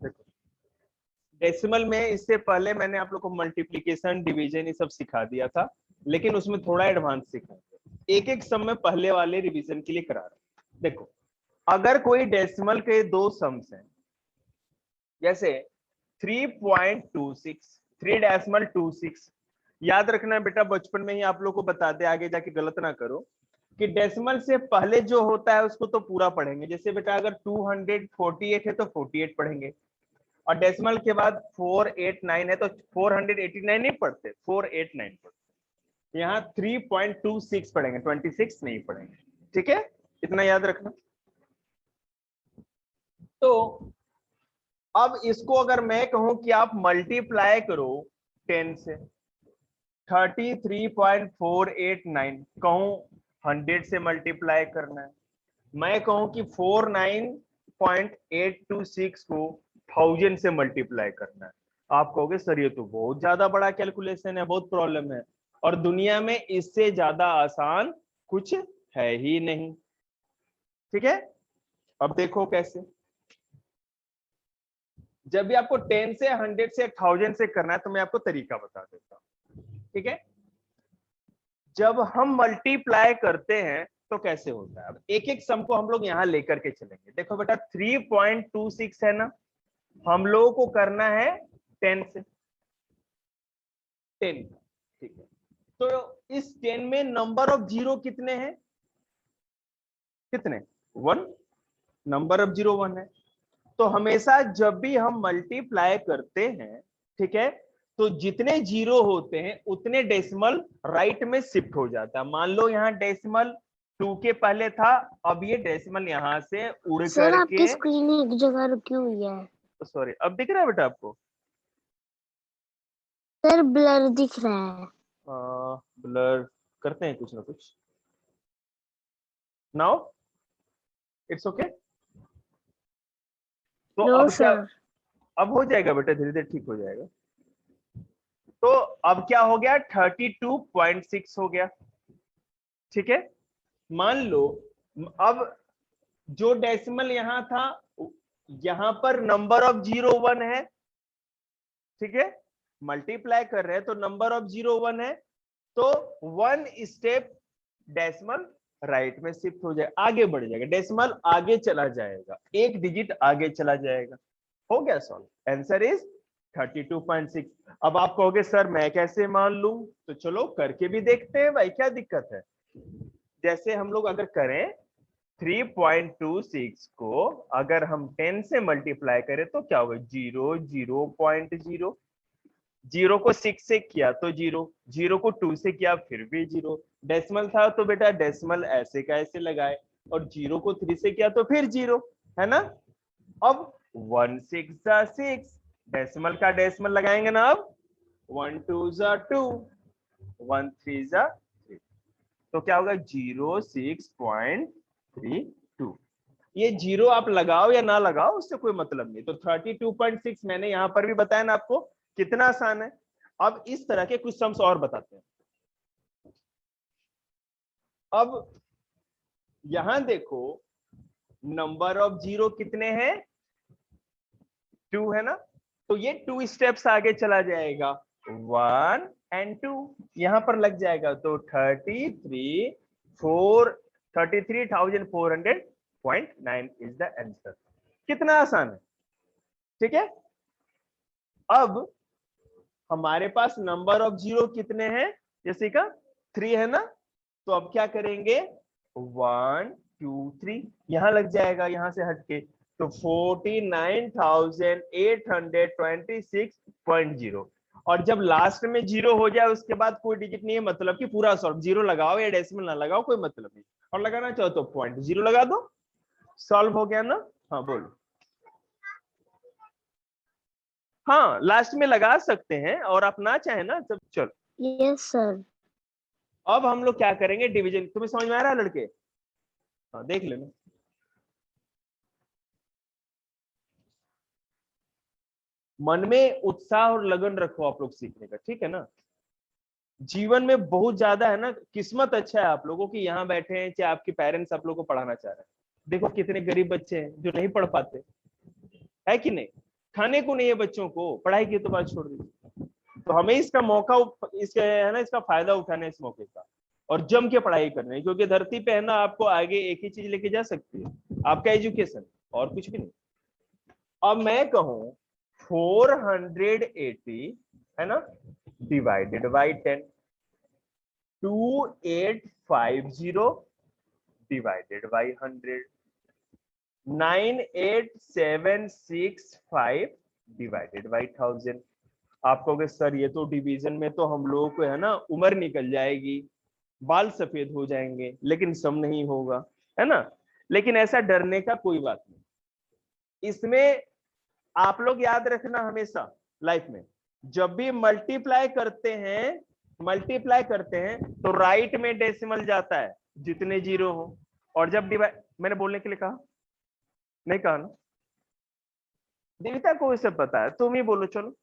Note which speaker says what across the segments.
Speaker 1: देखो डेसिमल में इससे पहले मैंने आप लोग को मल्टीप्लीकेशन डिवीजन ये सब सिखा दिया था, लेकिन उसमें थोड़ा एडवांस सिखाएंगे। एक एक सम में पहले वाले रिवीजन के लिए करा रहे हैं। देखो अगर कोई डेसिमल के दो सम्स हैं, जैसे 3.26 3.26, याद रखना बेटा, बचपन में ही आप लोग को बता दे, आगे जाके गलत ना करो, कि डेसिमल से पहले जो होता है उसको तो पूरा पढ़ेंगे। जैसे बेटा अगर 248 है तो 48 पढ़ेंगे, और डेसिमल के बाद 489 है तो 489 नहीं पढ़ते, 489 पढ़ते। यहाँ 3.26 पढ़ेंगे, 26 नहीं पढ़ेंगे। ठीक है, इतना याद रखना। तो अब इसको अगर मैं कहूं कि आप मल्टीप्लाई करो 10 से, 33.489 कहूं 100 से मल्टीप्लाई करना है, मैं कहूं कि 49.826 को 1000 से मल्टीप्लाई करना है, आप कहोगे सर ये तो बहुत ज्यादा बड़ा कैलकुलेशन है, बहुत प्रॉब्लम है, और दुनिया में इससे ज्यादा आसान कुछ है ही नहीं। ठीक है, अब देखो कैसे। जब भी आपको 10 से 100 से 1000 से करना है तो मैं आपको तरीका बता देता हूं। ठीक है, जब हम मल्टीप्लाई करते हैं तो कैसे होता है, अब एक एक सम को हम लोग यहां लेकर के चलेंगे। देखो बेटा 3.26 है ना, हम लोगों को करना है 10 से 10। ठीक है, तो इस 10 में नंबर ऑफ जीरो कितने हैं, कितने, 1, नंबर ऑफ जीरो 1 है। तो हमेशा जब भी हम मल्टीप्लाई करते हैं, ठीक है, तो जितने जीरो होते हैं उतने डेसिमल राइट में शिफ्ट हो जाता है। मान लो यहाँ डेसिमल 2 के पहले था, अब ये डेसिमल यहाँ से उड़
Speaker 2: सर आपकी
Speaker 1: करके,
Speaker 2: स्क्रीन एक जगह रुकी हुई है।
Speaker 1: सॉरी अब दिख रहा है बेटा आपको?
Speaker 2: सर ब्लर दिख रहा है।
Speaker 1: ब्लर करते हैं कुछ ना कुछ। Now it's okay. तो
Speaker 2: नो
Speaker 1: अब क्या,
Speaker 2: सर।
Speaker 1: अब हो जाएगा बेटा, धीरे धीरे ठीक हो जाएगा। तो अब क्या हो गया, 32.6 हो गया। ठीक है, मान लो अब जो डेसिमल यहां था, यहां पर नंबर ऑफ जीरो 1 है। ठीक है, मल्टीप्लाई कर रहे हैं तो नंबर ऑफ जीरो 1 है, तो 1 स्टेप डेसिमल राइट में शिफ्ट हो जाए, आगे बढ़ जाएगा, डेसिमल आगे चला जाएगा, एक डिजिट आगे चला जाएगा। हो गया सॉल्व, आंसर इज 32.6। अब आप कहोगे सर मैं कैसे मान लूं, तो चलो करके भी देखते हैं भाई, क्या दिक्कत है। जैसे हम लोग अगर करें 3.26 को अगर हम 10 से मल्टीप्लाई करें तो क्या होगा, 0 0.0, जीरो को 6 से किया तो 0, 0 को 2 से किया फिर भी 0, डेसिमल था तो बेटा डेसिमल ऐसे का ऐसे लगाए, और 0 को 3 से किया तो फिर 0, है ना। अब 1 6 जा 6, डेसिमल का डेसिमल लगाएंगे ना, अब 1 2 जा 2, 1 3 जा 3, तो क्या होगा 06.32। ये जीरो आप लगाओ या ना लगाओ उससे कोई मतलब नहीं। तो 32.6 मैंने यहां पर भी बताया ना आपको, कितना आसान है। अब इस तरह के कुछ सम्स और बताते हैं। अब यहां देखो नंबर ऑफ जीरो कितने हैं, 2 है ना, तो ये 2 स्टेप्स आगे चला जाएगा, 1 और 2 यहां पर लग जाएगा, तो 33,400.9 इज द आंसर। कितना आसान है। ठीक है, अब हमारे पास नंबर ऑफ जीरो कितने हैं, जैसे का 3 है ना, तो अब क्या करेंगे, 1 2 3 यहां लग जाएगा, यहां से हटके, तो 49,826.0, और जब लास्ट में जीरो हो जाए उसके बाद कोई डिजिट नहीं है, मतलब कि पूरा सॉल्व, जीरो लगाओ या डेसिमल ना लगाओ कोई मतलब नहीं, और लगाना चाहो तो 0.0 लगा दो, सॉल्व हो गया ना। हाँ बोलो। हाँ लास्ट में लगा सकते हैं, और आप ना चाहे ना तब चलो।
Speaker 2: Yes sir.
Speaker 1: अब हम लोग क्या करेंगे, डिवीजन, तुम्हें समझ में आ रहा है लड़के? हाँ देख लेना। मन में उत्साह और लगन रखो आप लोग सीखने का, ठीक है ना। जीवन में बहुत ज्यादा है ना, किस्मत अच्छा है आप लोगों की, यहाँ बैठे हैं, चाहे आपके पेरेंट्स आप लोगों को पढ़ाना चाह रहे हैं। देखो कितने गरीब बच्चे हैं जो नहीं पढ़ पाते, है कि नहीं। खाने को नहीं है बच्चों को, पढ़ाई की तो बात छोड़ दीजिए। तो हमें इसका मौका, इसका है ना, इसका फायदा उठाना है इस मौके का, और जम के पढ़ाई करनी है, क्योंकि धरती पे है ना आपको आगे एक ही चीज लेके जा सकती है, आपका एजुकेशन, और कुछ भी नहीं। अब मैं कहूं 480 है ना divided by 10, 2850 divided by 100, 98765 divided by 1000। आप कहोगे सर ये तो डिवीजन में तो हम लोगों को है ना उम्र निकल जाएगी, बाल सफेद हो जाएंगे, लेकिन सम नहीं होगा, है ना। लेकिन ऐसा डरने का कोई बात नहीं। इसमें आप लोग याद रखना हमेशा लाइफ में, जब भी मल्टीप्लाई करते हैं तो राइट में डेसिमल जाता है जितने जीरो हो, और जब डिवाइड, मैंने बोलने के लिए कहा नहीं कहा ना, देविता को इसे पता है, तुम ही बोलो चलो,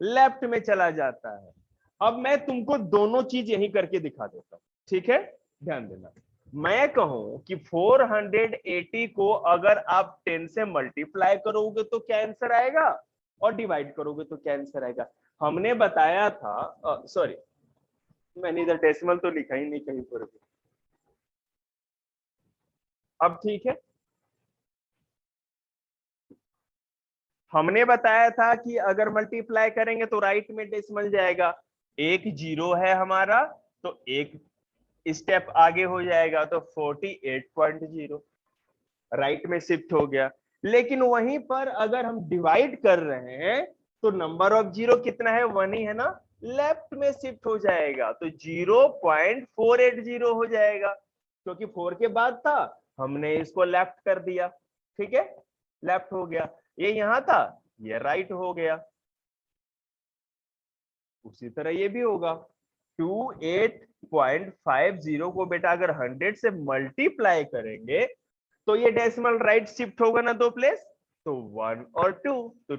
Speaker 1: लेफ्ट में चला जाता है। अब मैं तुमको दोनों चीज यही करके दिखा देता हूं, ठीक है, ध्यान देना। मैं कहूं कि 480 को अगर आप 10 से मल्टीप्लाई करोगे तो क्या आंसर आएगा, और डिवाइड करोगे तो क्या आंसर आएगा। हमने बताया था, सॉरी मैंने इधर डेसिमल तो लिखा ही नहीं कहीं पर भी। अब ठीक है, हमने बताया था कि अगर मल्टीप्लाई करेंगे तो राइट में डेसिमल जाएगा, एक जीरो है हमारा तो एक स्टेप आगे हो जाएगा, तो 48.0 राइट में शिफ्ट हो गया। लेकिन वहीं पर अगर हम डिवाइड कर रहे हैं तो नंबर ऑफ जीरो कितना है, 1 ही है ना, लेफ्ट में शिफ्ट हो जाएगा, तो 0.480 हो जाएगा, क्योंकि 4 के बाद था, हमने इसको लेफ्ट कर दिया, ठीक है, लेफ्ट हो गया। ये यहां था, ये राइट हो गया। उसी तरह ये भी होगा, 28.50 को बेटा अगर 100 से मल्टीप्लाई करेंगे तो ये डेसिमल राइट शिफ्ट होगा ना दो प्लेस, तो 1 और 2, तो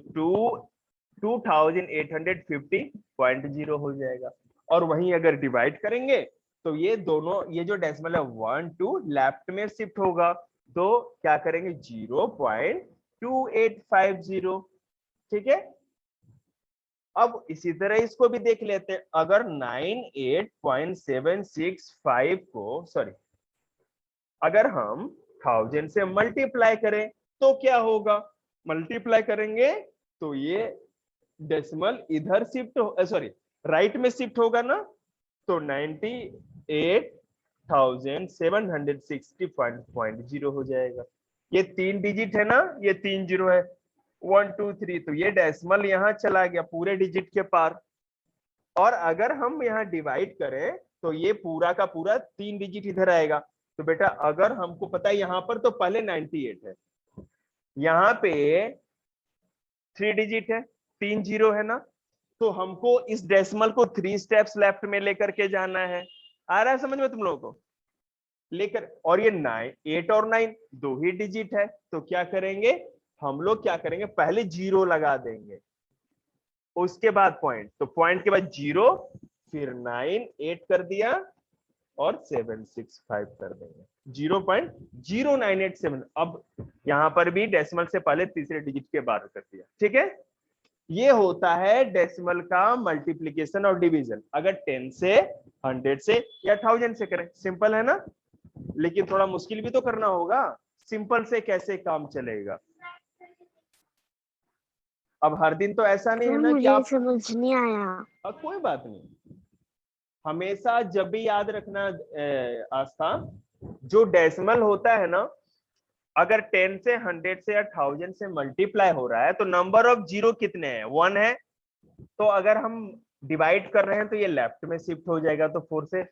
Speaker 1: 2850.0 हो जाएगा। और वहीं अगर डिवाइड करेंगे तो ये दोनों, ये जो डेसिमल है 1 2 लेफ्ट में शिफ्ट होगा, तो क्या करेंगे 0.2850, ठीक है। अब इसी तरह इसको भी देख लेते हैं, अगर 98.765 को, सॉरी, अगर हम 1000 से मल्टीप्लाई करें तो क्या होगा, मल्टीप्लाई करेंगे तो ये डेसिमल इधर शिफ्ट हो, सॉरी राइट में शिफ्ट होगा ना, तो 98,760.0 हो जाएगा। ये 3 डिजिट है ना, ये 3 जीरो है, 1 2 3, तो ये डेसिमल यहां चला गया पूरे डिजिट के पार। और अगर हम यहाँ डिवाइड करें तो ये पूरा का पूरा 3 डिजिट इधर आएगा। तो बेटा अगर हमको पता है यहाँ पर तो पहले 98 है, यहाँ पे 3 डिजिट है, 3 जीरो है ना, तो हमको इस डेसिमल को 3 स्टेप्स लेफ्ट में लेकर के जाना है। आ रहा है समझ में तुम लोगों को, लेकर, और ये 8 और 9 दो ही डिजिट है, तो क्या करेंगे हम लोग, क्या करेंगे पहले जीरो लगा देंगे, उसके बाद पॉइंट, तो पॉइंट के बाद जीरो, फिर 9 8 कर दिया और 765 कर देंगे, 0.0987। अब यहां पर भी डेसिमल से पहले तीसरे डिजिट के बाद कर दिया, ठीक है। ये होता है डेसिमल का मल्टीप्लीकेशन और डिवीजन, अगर 10 से 100 से या 1000 से करें, सिंपल है ना, लेकिन थोड़ा मुश्किल भी तो करना होगा, सिंपल से कैसे काम चलेगा। अब हर दिन तो ऐसा नहीं है ना कि
Speaker 2: मुझे
Speaker 1: आप,
Speaker 2: समझ नहीं आया।
Speaker 1: कोई बात नहीं, हमेशा जब भी याद रखना आस्था, जो डेसिमल होता है ना, अगर 10 से 100 से या 1000 से मल्टीप्लाई हो रहा है तो नंबर ऑफ जीरो कितने हैं, 1 है, तो अगर हम डिवाइड कर रहे हैं तो ये लेफ्ट में शिफ्ट हो जाएगा, तो 4 से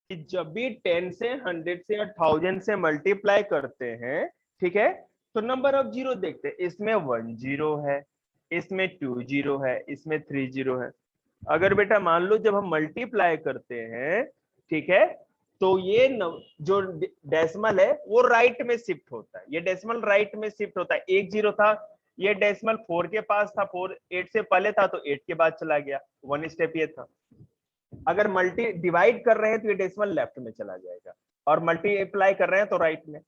Speaker 1: कि जब भी 10 से 100 से या 1000 से मल्टीप्लाई करते हैं, ठीक है, तो नंबर ऑफ जीरो देखते हैं, इसमें 1 जीरो है, इसमें 2 जीरो है, इसमें 3 जीरो है। अगर बेटा मान लो जब हम मल्टीप्लाई करते हैं, ठीक है, तो ये जो डेसिमल है वो राइट में शिफ्ट होता है, ये डेसिमल राइट में शिफ्ट होता है, 1 जीरो था, ये डेसिमल 4 के पास था, 4 8 से पहले था तो 8 के बाद चला गया, 1 स्टेप ये था। अगर मल्टी डिवाइड कर रहे हैं तो ये डेसिमल लेफ्ट में चला जाएगा, और मल्टीप्लाई कर रहे हैं तो राइट में।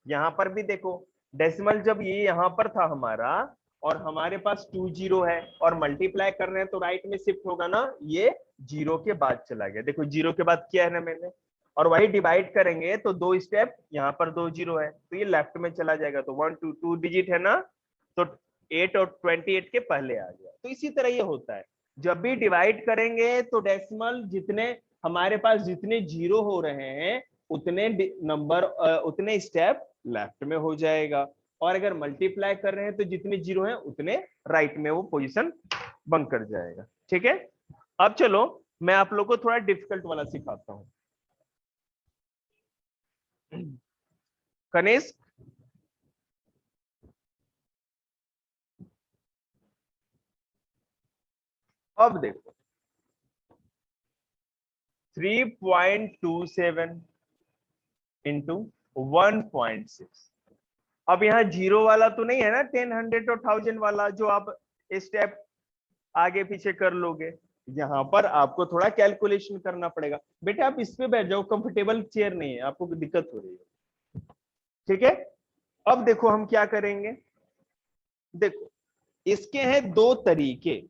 Speaker 1: यहां पर भी देखो, डेसिमल जब ये यहां पर था हमारा, और हमारे पास 2 जीरो है, और मल्टीप्लाई कर रहे हैं तो राइट में शिफ्ट होगा ना, ये जीरो के बाद चला गया। देखो जीरो के बाद किया है ना मैंने, और वही डिवाइड करेंगे तो 2 स्टेप, यहाँ पर 2 जीरो है तो ये लेफ्ट में चला जाएगा। तो 1 2 2 डिजिट है ना, तो 8 और 28 के पहले आ गया। तो इसी तरह ये होता है, जब भी डिवाइड करेंगे तो डेसिमल जितने हमारे पास जितने जीरो हो रहे हैं उतने नंबर उतने स्टेप लेफ्ट में हो जाएगा, और अगर मल्टीप्लाई कर रहे हैं तो जितने जीरो हैं उतने राइट में वो पोजीशन बंक कर जाएगा। ठीक है, अब चलो मैं आप लोगों को थोड़ा डिफिकल्ट वाला सिखाता हूं। कनिष्क, अब देखो 3.27 इंटू 1.6। अब यहाँ जीरो वाला तो नहीं है ना, 10 100 और 1000 वाला जो आप स्टेप आगे पीछे कर लोगे। यहाँ पर आपको थोड़ा कैलकुलेशन करना पड़ेगा। बेटा आप इस पे बैठ जाओ, कंफर्टेबल चेयर नहीं है, आपको दिक्कत हो रही है। ठीक है, अब देखो हम क्या करेंगे। देखो इसके हैं दो तरीके,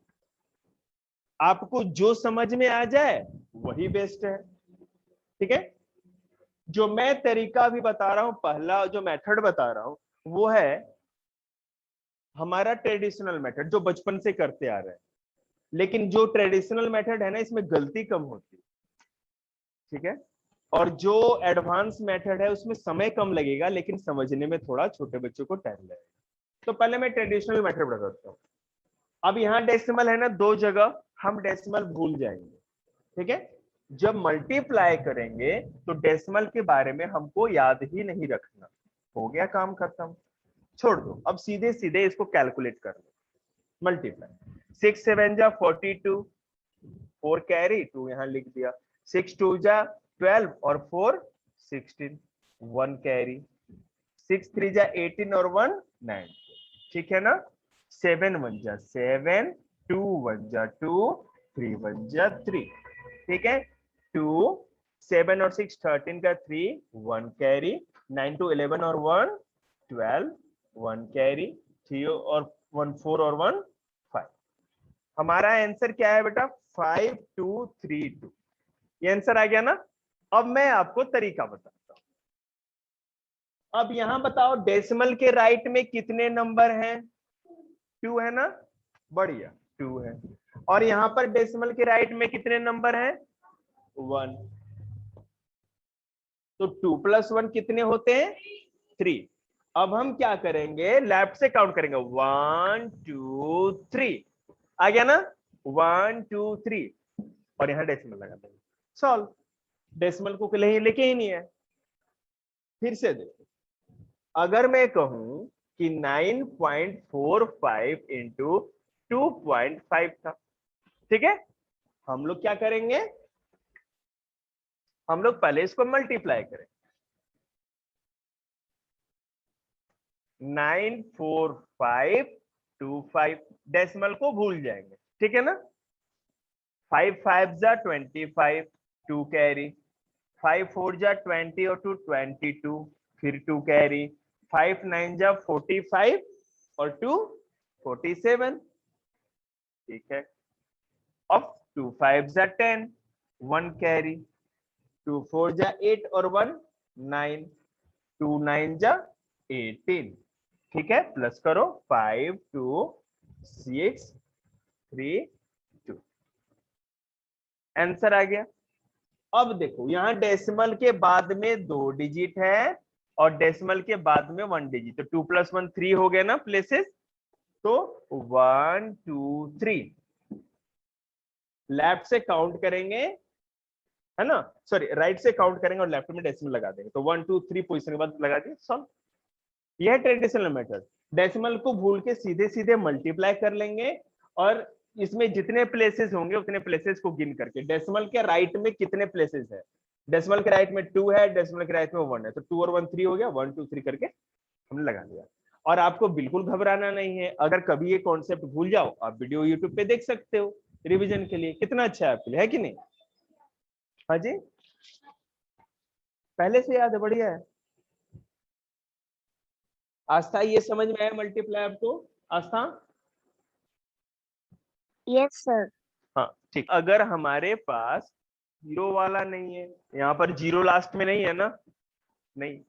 Speaker 1: आपको जो समझ में आ जाए वही बेस्ट है। ठीक है, जो मैं तरीका अभी बता रहा हूं, पहला जो मेथड बता रहा हूं वो है हमारा ट्रेडिशनल मेथड जो बचपन से करते आ रहे हैं। लेकिन जो ट्रेडिशनल मेथड है ना, इसमें गलती कम होती है। ठीक है, और जो एडवांस मेथड है उसमें समय कम लगेगा लेकिन समझने में थोड़ा छोटे बच्चों को टाइम लगेगा। तो पहले मैं ट्रेडिशनल मेथड बताता हूँ। अब यहाँ डेसिमल है ना, दो जगह हम डेसिमल भूल जाएंगे। ठीक है, जब मल्टीप्लाई करेंगे तो डेसिमल के बारे में हमको याद ही नहीं रखना, हो गया काम खत्म, छोड़ दो। अब सीधे सीधे इसको कैलकुलेट कर लो। मल्टीप्लाई 6 7 जा 42, 4 कैरी 2 यहाँ लिख दिया, 6 2 जा 12 और 4 16, 1 कैरी, 6 3 जा 18 और 1 9। ठीक है ना, 7 1 जा 7, 2 1 जा 2, 3 1 जा 3। ठीक है, 2 7 और 6 13 का 3, 1 कैरी, 9 2 11 और 1 12, 1 कैरी, 3 और 1 4 और 1 5। हमारा आंसर क्या है बेटा, 5 2 3 2। ये आंसर आ गया ना। अब मैं आपको तरीका बताता हूं। अब यहां बताओ डेसिमल के राइट में कितने नंबर हैं, 2 है ना, बढ़िया 2 है। और यहां पर डेसिमल के राइट में कितने नंबर हैं, 1। तो 2 + 1 कितने होते हैं, 3। अब हम क्या करेंगे, लेफ्ट से काउंट करेंगे, 1 2 3। आ गया ना, 1 2 3, और यहां डेसिमल लगा देंगे, सॉल्व। डेसिमल को लेके ही नहीं है। फिर से देखो, अगर मैं कहूं कि 9.45 इंटू 2.5 था, ठीक है, हम लोग क्या करेंगे, हम लोग पहले इसको मल्टीप्लाई करें। 94525, डेसिमल को भूल जाएंगे। ठीक है ना, 5 5 जा 25, 2 कैरी, 5 4 जा 20 और 2 22, फिर 2 कैरी, 5 9 जा 45 और 2 47। ठीक है, अब 2 5 जा 10, 1 कैरी, 2 4 जा 8 और 1 9, 2 9 जा 18। ठीक है, प्लस करो, 5 2 6 3 2, आंसर आ गया। अब देखो यहाँ डेसिमल के बाद में 2 डिजिट है और डेसिमल के बाद में 1 डिजिट, तो 2 + 1 3 हो गया ना प्लेसेस। तो 1 2 3 लेफ्ट से काउंट करेंगे, है ना, सॉरी राइट से काउंट करेंगे और लेफ्ट में डेसिमल लगा देंगे। तो 1 2 3 पोजीशन के बाद लगा दिए, सॉल्व। यह ट्रेडिशनल मेथड। डेसिमल को भूल के सीधे सीधे मल्टीप्लाई कर लेंगे, और इसमें जितने प्लेसेस होंगे उतने प्लेसेस को गिन करके, डेसिमल के राइट में कितने प्लेसेस है, डेसिमल के राइट में 2 है, डेसिमल के राइट में 1 है, तो 2 और 1 3 हो गया, 1 2 3 करके हमने लगा दिया। और आपको बिल्कुल घबराना नहीं है, अगर कभी ये कॉन्सेप्ट भूल जाओ आप वीडियो यूट्यूब पे देख सकते हो रिवीजन के लिए, कितना अच्छा है आपके लिए, है कि नहीं। हाँ जी, पहले से याद है, बढ़िया है। आस्था, ये समझ में आया मल्टीप्लाई आपको? आस्था?
Speaker 2: Yes sir.
Speaker 1: हाँ ठीक। अगर हमारे पास जीरो वाला नहीं है, यहाँ पर जीरो लास्ट में नहीं है ना, नहीं,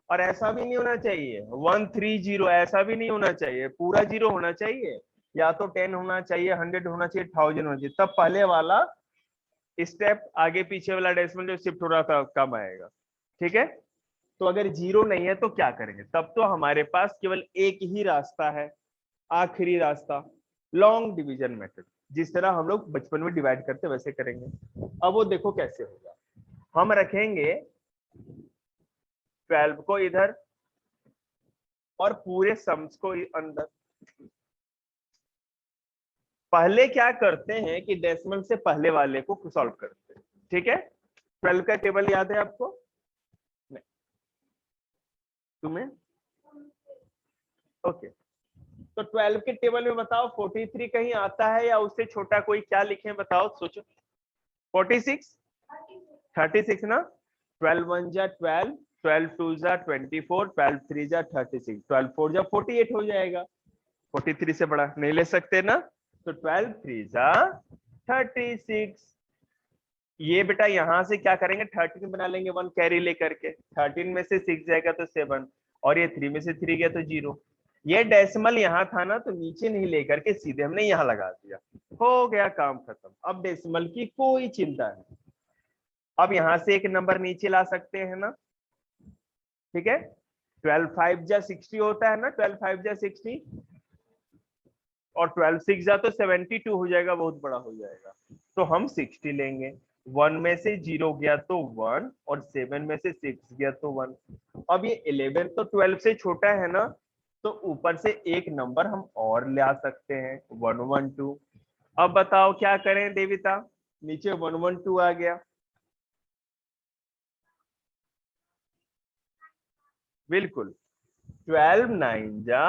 Speaker 1: और ऐसा भी नहीं होना चाहिए 130, ऐसा भी नहीं होना चाहिए, पूरा जीरो होना चाहिए, या तो 10 होना चाहिए, 100 होना चाहिए, 1000 होना चाहिए, तब पहले वाला स्टेप आगे पीछे वाला डेसिमल जो शिफ्ट हो रहा था कम आएगा। ठीक है, तो अगर जीरो नहीं है तो क्या करेंगे? तब तो हमारे पास केवल एक ही रास्ता है, आखिरी रास्ता, लॉन्ग डिवीजन मेथड, जिस तरह हम लोग बचपन में डिवाइड करते वैसे करेंगे। अब वो देखो कैसे होगा। हम रखेंगे 12 को इधर और पूरे सम्स को अंदर। पहले क्या करते हैं कि डेसिमल से पहले वाले को सॉल्व करते हैं। ठीक है, 12 का टेबल याद है आपको? नहीं, तुम्हें? ओके, तो 12 के टेबल में बताओ 43 कहीं आता है या उससे छोटा कोई, क्या लिखे बताओ, सोचो। 46, 36 ना, 12 1 जा 12, 12 2 जा 24, 12 3 जा 36, 12 4 जा 48 हो जाएगा। 43 से बड़ा नहीं ले सकते ना, तो 12 3 जा 36। ये बेटा यहां से क्या करेंगे, 13 बना लेंगे 1 कैरी लेकर के, 13 में से 6 जाएगा तो 7, और ये 3 में से 3 गया तो 0। ये डेसिमल यहाँ था ना, तो नीचे नहीं लेकर के सीधे हमने यहाँ लगा दिया, हो गया काम खत्म। अब डेसिमल की कोई चिंता नहीं। अब यहाँ से एक नंबर नीचे ला सकते हैं ना, ठीक है, 12 5 जा 60 होता है ना, 12 5 जा 60, और 12 6 जा तो 72 हो जाएगा, बहुत बड़ा हो जाएगा, तो हम 60 लेंगे। 1 में से 0 गया तो 1, और 7 में से 6 गया तो 1। अब ये 11 तो 12 से छोटा है ना, तो ऊपर से एक नंबर हम और ला सकते हैं, 112। अब बताओ क्या करें देविता, नीचे 112 आ गया, बिल्कुल, 12 9 जा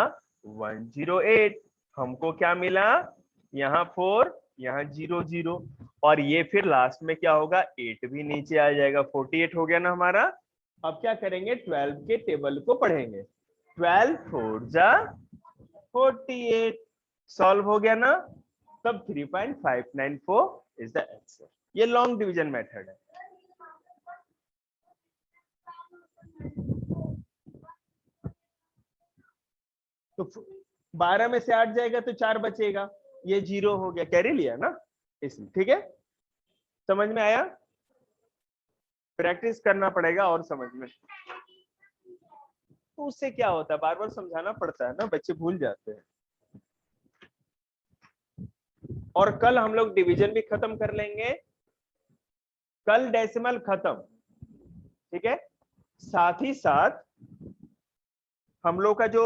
Speaker 1: 108। हमको क्या मिला, यहाँ 4, यहाँ 0 0, और ये फिर लास्ट में क्या होगा, 8 भी नीचे आ जाएगा, 48 हो गया ना हमारा। अब क्या करेंगे, 12 के टेबल को पढ़ेंगे, 12 4 जा 48, सॉल्व हो गया ना, तब 3.594 इज द आंसर। ये लॉन्ग डिवीजन मेथड है। तो 12 में से 8 जाएगा तो 4 बचेगा, ये 0 हो गया, कैरी लिया ना इसमें। ठीक है, समझ में आया? प्रैक्टिस करना पड़ेगा और समझ में, तो उससे क्या होता है, बार बार समझाना पड़ता है ना, बच्चे भूल जाते हैं। और कल हम लोग डिवीजन भी खत्म कर लेंगे, कल डेसिमल खत्म, ठीक है, साथ ही साथ हम लोग का जो